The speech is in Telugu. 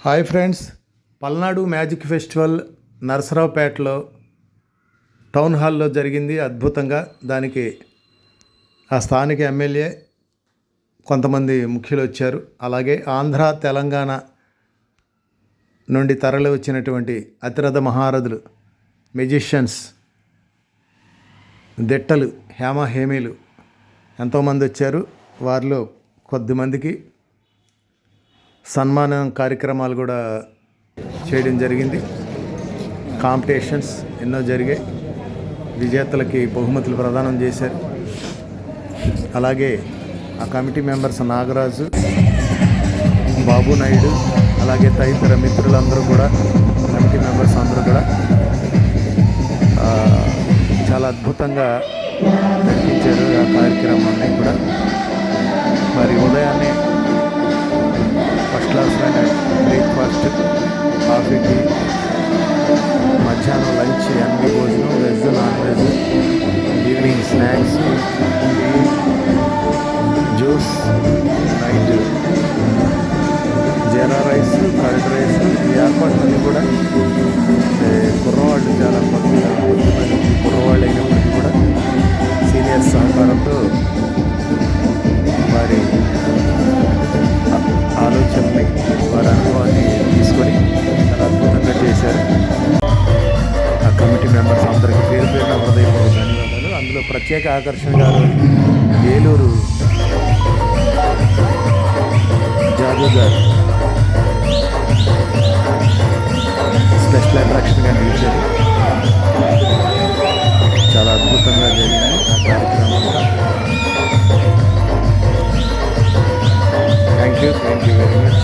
Hi friends, Palnadu magic festival నరసరావుపేటలో టౌన్ హాల్లో జరిగింది అద్భుతంగా. దానికి ఆ స్థానిక ఎమ్మెల్యే కొంతమంది ముఖ్యులు వచ్చారు. అలాగే ఆంధ్ర తెలంగాణ నుండి తరలి వచ్చినటువంటి అతిరథ మహారథులు, మెజిషియన్స్, దిట్టలు, హేమీలు ఎంతోమంది వచ్చారు. వారిలో కొద్దిమందికి సన్మానం కార్యక్రమాలు కూడా చేయడం జరిగింది. కాంపిటీషన్స్ ఎన్నో జరిగాయి. విజేతలకి బహుమతులు ప్రదానం చేశారు. అలాగే ఆ కమిటీ మెంబర్స్ నాగరాజు, బాబు నాయుడు, అలాగే తదితర మిత్రులందరూ కూడా, కమిటీ మెంబర్స్ అందరూ కూడా చాలా అద్భుతంగా నడిపించారు ఆ కార్యక్రమాన్ని కూడా. మరి ఉదయాన్నే ఫస్ట్ క్లాస్లోనే బ్రేక్ఫాస్ట్, కాఫీ, టీ, మధ్యాహ్నం లంచ్, అన్ని భోజనం, veg non veg, evening snacks, tea, juice, night jeera rice, curd rice, ఈ ఏర్పాట్లన్నీ కూడా కుర్రవాళ్ళు చాలా కొద్దిమంది కుర్రవాళ్ళు అయినప్పటికీ కూడా సీనియర్స్ సహకారంతో వారి ఆలోచనని, వారి అనుభవాన్ని తీసుకొని చాలా అద్భుతంగా చేశారు. ఆ కమిటీ మెంబర్స్ అందరికీ పేరు పేరున హృదయపూర్వక ధన్యవాదాలు. అందులో ప్రత్యేక ఆకర్షణగా ఏలూరు జాదు గారు స్పెషల్ అట్రాక్షన్గా నిలిచారు. చాలా అద్భుతంగా జరిగింది ఆ కార్యక్రమం. Thank you very much.